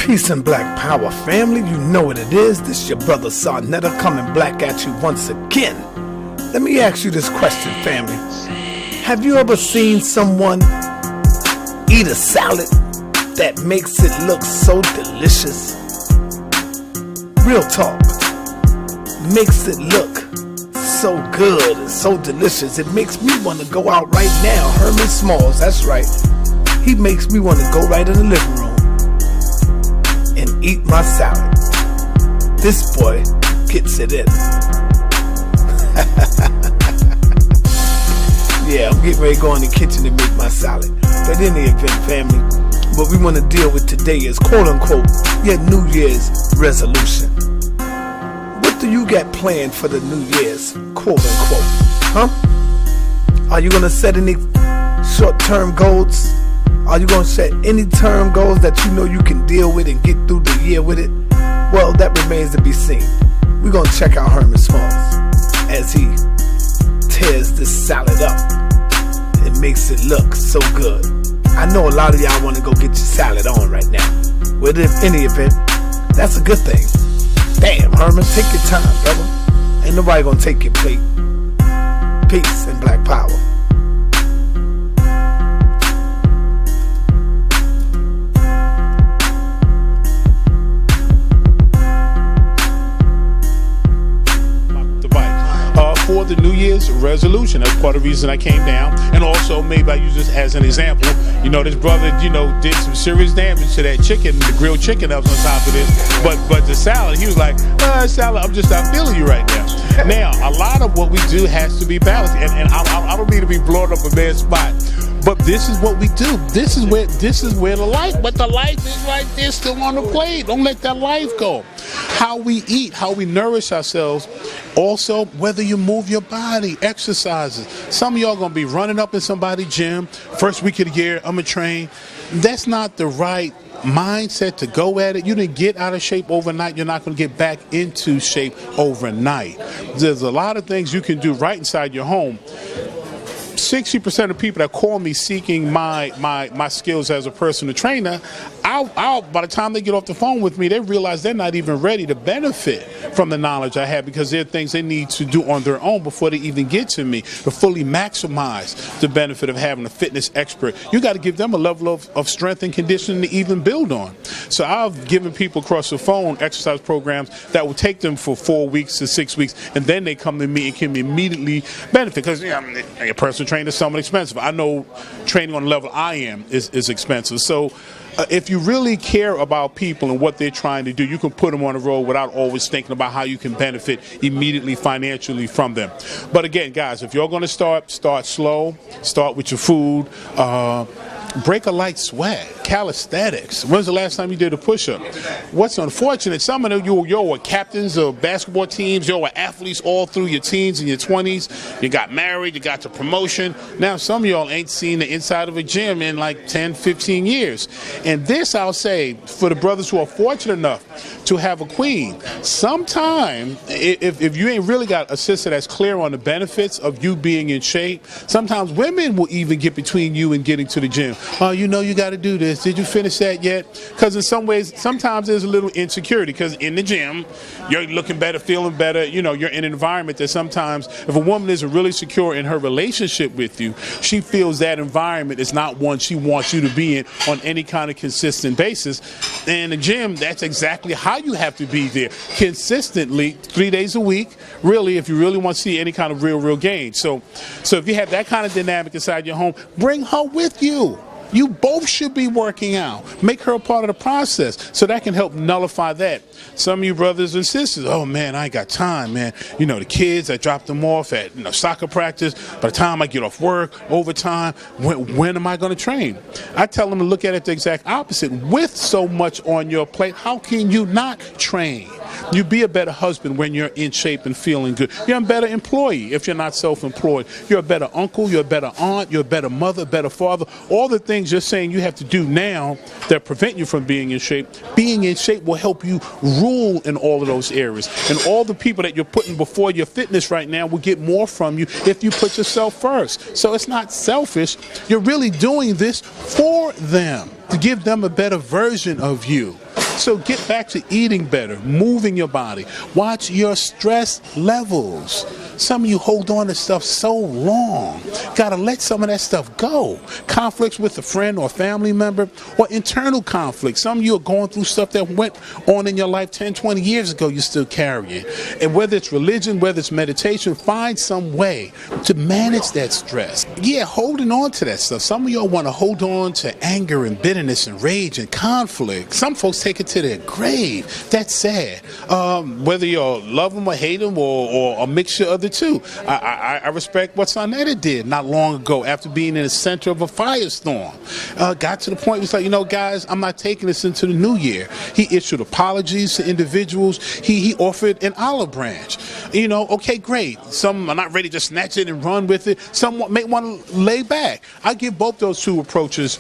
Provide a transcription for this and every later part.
Peace and black power, family. You know what it is. This your brother Sarnetta coming black at you once again. Let me ask you this question, family. Have you ever seen someone eat a salad that makes it look so delicious? Real talk. Makes it look so good and so delicious. It makes me want to go out right now. Herman Smalls, that's right. He makes me want to go right in the living room and eat my salad. This boy gets it in. Yeah, I'm getting ready to go in the kitchen and make my salad. But in the event, family, what we want to deal with today is quote-unquote your New Year's resolution. What do you got planned for the New Year's, quote-unquote? Huh? Are you going to set any short-term goals? Are you going to set any term goals that you know you can deal with and get through the year with it? Well, that remains to be seen. We're going to check out Herman Smalls as he tears this salad up and makes it look so good. I know a lot of y'all want to go get your salad on right now. But if any event, that's a good thing. Damn, Herman, take your time, brother. Ain't nobody going to take your plate. Peace and black power. For the New Year's resolution. That's part of the reason I came down. And also, maybe I use this as an example. You know, this brother, did some serious damage to that chicken, the grilled chicken that was on top of this. But the salad, he was like, salad, I'm just not feeling you right now. Now, a lot of what we do has to be balanced. And I don't mean to be blowing up a bad spot. But this is what we do. This is where the life, but the life is right there still on the plate. Don't let that life go. How we eat, how we nourish ourselves. Also, whether you move your body, exercises. Some of y'all going to be running up in somebody's gym. First week of the year, I'm going to train. That's not the right mindset to go at it. You didn't get out of shape overnight. You're not going to get back into shape overnight. There's a lot of things you can do right inside your home. 60% of people that call me seeking my skills as a personal trainer, by the time they get off the phone with me, they realize they're not even ready to benefit from the knowledge I have because there are things they need to do on their own before they even get to me to fully maximize the benefit of having a fitness expert. You got to give them a level of strength and conditioning to even build on. So I've given people across the phone exercise programs that will take them for 4 weeks to 6 weeks, and then they come to me and can immediately benefit because a personal trainer is somewhat expensive. I know training on the level I am is expensive. So if you really care about people and what they're trying to do, you can put them on the road without always thinking about how you can benefit immediately financially from them. But again, guys, if you're going to start slow. Start with your food. Break a light sweat. Calisthenics. When's the last time you did a push-up? What's unfortunate, some of you were captains of basketball teams, you were athletes all through your teens and your 20s. You got married, you got the promotion. Now some of y'all ain't seen the inside of a gym in like 10, 15 years. And this, I'll say, for the brothers who are fortunate enough to have a queen, sometime, if you ain't really got a sister that's clear on the benefits of you being in shape, sometimes women will even get between you and getting to the gym. Oh, you got to do this. Did you finish that yet? Because in some ways, sometimes there's a little insecurity because in the gym, you're looking better, feeling better. You're in an environment that sometimes if a woman isn't really secure in her relationship with you, she feels that environment is not one she wants you to be in on any kind of consistent basis. And the gym, that's exactly how you have to be there consistently 3 days a week, really, if you really want to see any kind of real gain. So if you have that kind of dynamic inside your home, bring her with you. You both should be working out. Make her a part of the process so that can help nullify that. Some of you brothers and sisters, oh man, I ain't got time, man. The kids, I drop them off at soccer practice. By the time I get off work, overtime, when am I going to train? I tell them to look at it the exact opposite. With so much on your plate, how can you not train? You be a better husband when you're in shape and feeling good. You're a better employee if you're not self-employed. You're a better uncle, you're a better aunt, you're a better mother, better father. All the things you're saying you have to do now that prevent you from being in shape. Being in shape will help you rule in all of those areas. And all the people that you're putting before your fitness right now will get more from you if you put yourself first. So it's not selfish. You're really doing this for them, to give them a better version of you. So get back to eating better, moving your body. Watch your stress levels. Some of you hold on to stuff so long. Gotta let some of that stuff go. Conflicts with a friend or family member, or internal conflicts. Some of you are going through stuff that went on in your life 10, 20 years ago, you're still carrying. And whether it's religion, whether it's meditation, find some way to manage that stress. Yeah, holding on to that stuff. Some of y'all want to hold on to anger and bitterness and rage and conflict. Some folks take it to their grave. That's sad. Whether you love them or hate them or a mixture of the two. I respect what Sonetta did not long ago after being in the center of a firestorm. Got to the point, it's like, you know, guys, I'm not taking this into the new year. He issued apologies to individuals. He offered an olive branch. You know, okay, great. Some are not ready to snatch it and run with it. Some may want to lay back. I give both those two approaches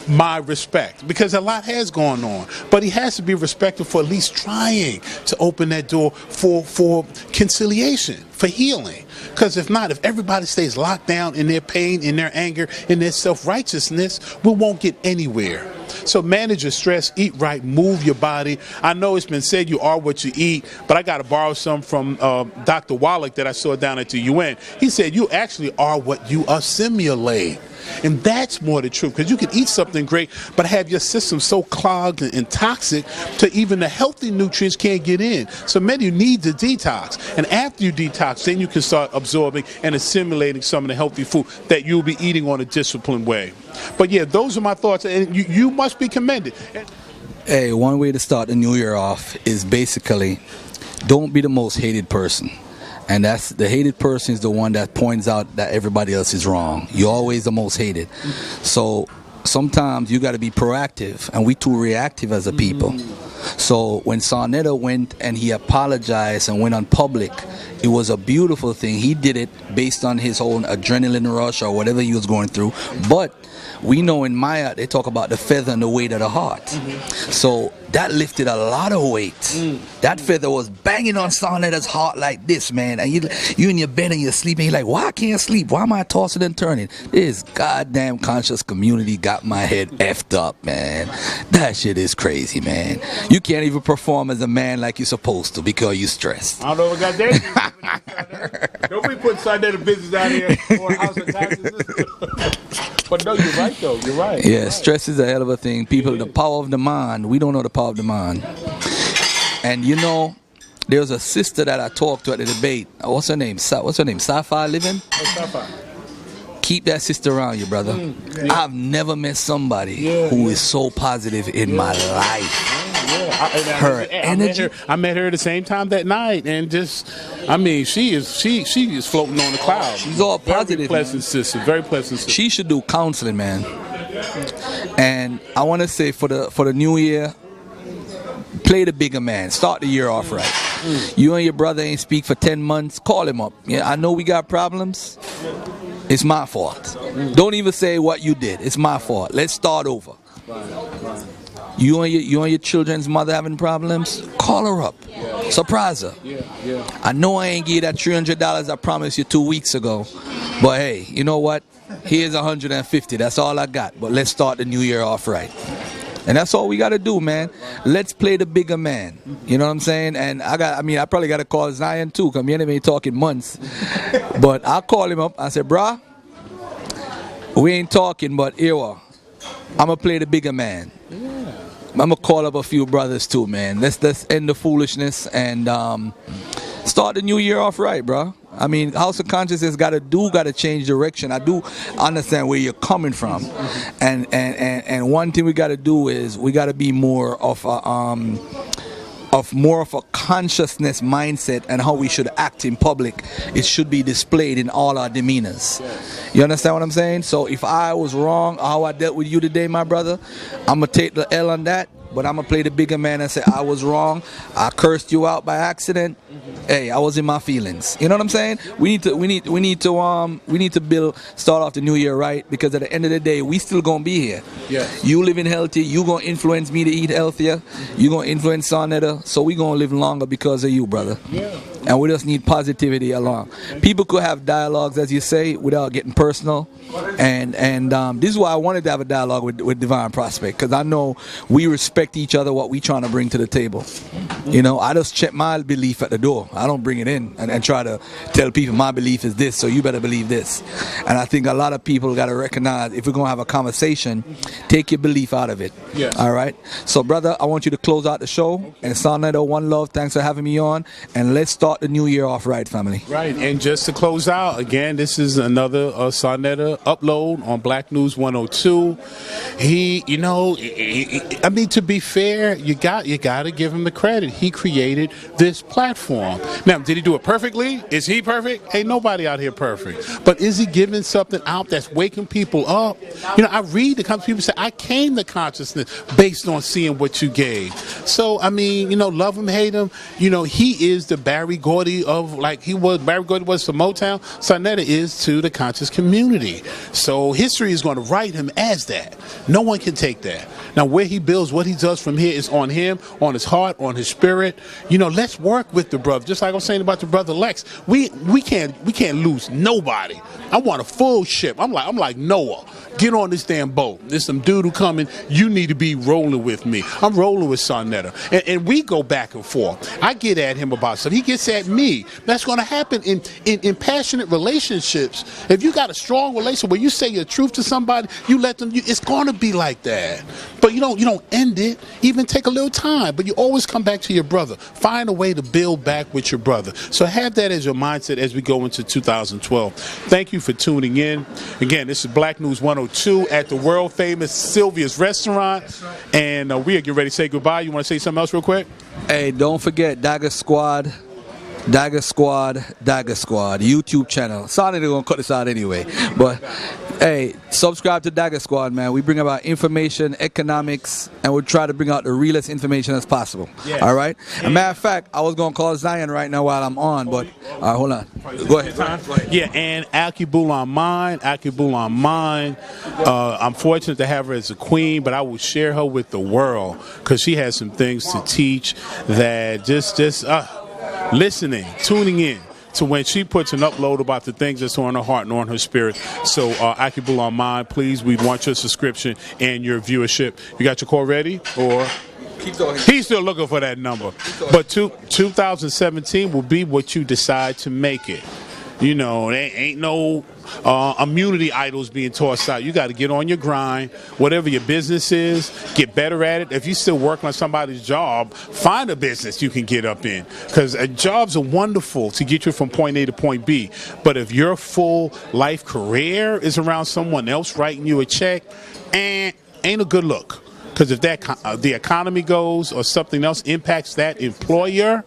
my respect because a lot has gone on. But he has to be respected for at least trying to open that door for conciliation, for healing. Because if not, if everybody stays locked down in their pain, in their anger, in their self-righteousness, we won't get anywhere. So manage your stress, eat right, move your body. I know it's been said you are what you eat, but I got to borrow some from Dr. Wallach that I saw down at the UN. He said you actually are what you assimilate. And that's more the truth, because you can eat something great, but have your system so clogged and toxic to even the healthy nutrients can't get in. So many need to detox. And after you detox, then you can start absorbing and assimilating some of the healthy food that you'll be eating on a disciplined way. But yeah, those are my thoughts, and you must be commended. Hey, one way to start the new year off is basically don't be the most hated person. And that's the hated person is the one that points out that everybody else is wrong. You're always the most hated. So sometimes you got to be proactive, and we too reactive as a people. So when Sonetta went and he apologized and went on public, it was a beautiful thing. He did it based on his own adrenaline rush or whatever he was going through. But we know in Maya they talk about the feather and the weight of the heart. So that lifted a lot of weight. That feather was banging on Sonetta's heart like this, man. And you in your bed and you're sleeping. You're like, why I can't sleep? Why am I tossing and turning? This goddamn conscious community got my head effed up, man. That shit is crazy, man. You can't even perform as a man like you're supposed to because you're stressed. I don't know what got that. Don't be putting Sonetta business out here for a house of taxes. But no, you're right, though. You're right. Yeah, right. Stress is a hell of a thing. People, the power of the mind. We don't know the power of the mind. And you know, there was a sister that I talked to at the debate. What's her name? Sapphire Living? Oh, Sapphire. Keep that sister around you, brother. Yeah. I've never met somebody who is so positive in my life. Her energy. I met her at the same time that night, and just, I mean, she is floating on the clouds. She's all positive. Very pleasant sister. Very pleasant sister. She should do counseling, man. And I want to say for the new year, play the bigger man. Start the year off right. You and your brother ain't speak for 10 months. Call him up. Yeah, I know we got problems. It's my fault. Don't even say what you did. It's my fault. Let's start over. Right. You and your children's mother having problems? Call her up. Surprise her. I know I ain't give you that $300 I promised you 2 weeks ago. But hey, you know what? Here's $150. That's all I got. But let's start the new year off right. And that's all we got to do, man. Let's play the bigger man. You know what I'm saying? And I probably got to call Zion too, because me and him ain't talking months. But I'll call him up. I said, brah, we ain't talking, but here we are. I'm going to play the bigger man. I'm going to call up a few brothers too, man. Let's end the foolishness and start the new year off right, bro. I mean, House of Consciousness got to change direction. I do understand where you're coming from. And one thing we got to do is we got to be more of a consciousness mindset and how we should act in public. It should be displayed in all our demeanors. You understand what I'm saying? So if I was wrong how I dealt with you today, my brother, I'm going to take the L on that, but I'm going to play the bigger man and say I was wrong. I cursed you out by accident. Hey, I was in my feelings. You know what I'm saying? We need to start off the new year right, because at the end of the day, we still going to be here. Yes. You living healthy, you going to influence me to eat healthier. You going to influence Sonetta, so we going to live longer because of you, brother. Yeah. and we just need positivity along. People could have dialogues, as you say, without getting personal, and this is why I wanted to have a dialogue with Divine Prospect, because I know we respect each other, what we trying to bring to the table. You know, I just check my belief at the door. I don't bring it in and try to tell people my belief is this, so you better believe this. And I think a lot of people got to recognize, if we're going to have a conversation, take your belief out of it. Yes. All right? So, brother, I want you to close out the show. And Soneto, one love, thanks for having me on. And let's start the new year off right, family. Right. And just to close out, again, this is another Soneto upload on Black News 102. He, you know, I mean, to be fair, you got to give him the credit. He created this platform. Now, did he do it perfectly? Is he perfect? Ain't nobody out here perfect. But is he giving something out that's waking people up? You know, I read the comments, people say, I came to consciousness based on seeing what you gave. So, I mean, you know, love him, hate him, you know, he is the Barry Gordy of, like Barry Gordy was to Motown, Soneto is to the conscious community. So history is going to write him as that. No one can take that. Now, where he builds, what he does from here is on him, on his heart, on his spirit. You know, let's work with the brother. Just like I was saying about the brother Lex, we can't lose nobody. I want a full ship. I'm like Noah. Get on this damn boat. There's some dude who coming. You need to be rolling with me. I'm rolling with Soneto. And we go back and forth. I get at him about stuff. He gets at me. That's going to happen in passionate relationships. If you got a strong relationship where you say your truth to somebody, you let them, it's going to be like that. But you don't end it. Even take a little time. But you always come back to your brother. Find a way to build back with your brother. So have that as your mindset as we go into 2012. Thank you for tuning in. Again, this is Black News 102 at the world famous Sylvia's Restaurant. And we are getting ready to say goodbye. You want to say something else real quick? Hey, don't forget Dagger Squad, YouTube channel. Sorry they're going to cut this out anyway. But, hey, subscribe to Dagger Squad, man. We bring about information, economics, and we try to bring out the realest information as possible. Yes. All right? As a matter of fact, I was going to call Zion right now while I'm on, but, all right, hold on. Go ahead. Yeah, and Akibul on mine. I'm fortunate to have her as a queen, but I will share her with the world because she has some things to teach that just listening, tuning in to when she puts an upload about the things that's on her heart and on her spirit. So, Akibul on mine, please, we want your subscription and your viewership. You got your call ready? Or he's still looking for that number. But 2017 will be what you decide to make it. You know, there ain't no immunity idols being tossed out. You got to get on your grind. Whatever your business is, get better at it. If you still working on somebody's job, find a business you can get up in. Because jobs are wonderful to get you from point A to point B. But if your full life career is around someone else writing you a check, ain't a good look. Because if the economy goes or something else impacts that employer,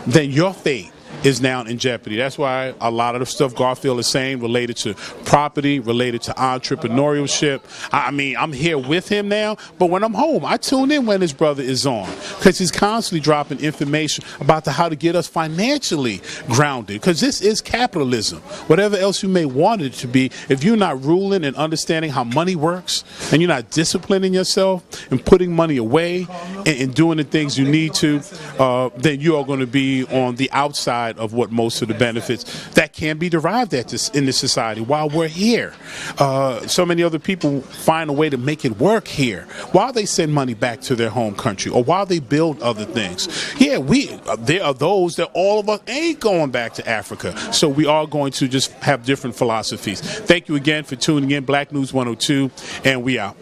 then your fate is now in jeopardy. That's why a lot of the stuff Garfield is saying related to property, related to entrepreneurship. I mean, I'm here with him now, but when I'm home, I tune in when his brother is on because he's constantly dropping information about how to get us financially grounded because this is capitalism. Whatever else you may want it to be, if you're not ruling and understanding how money works and you're not disciplining yourself and putting money away and doing the things you need to, then you are going to be on the outside of what most of the benefits that can be derived at this in this society while we're here. So many other people find a way to make it work here while they send money back to their home country or while they build other things. Yeah, there are those that all of us ain't going back to Africa. So we are going to just have different philosophies. Thank you again for tuning in. Black News 102, and we out.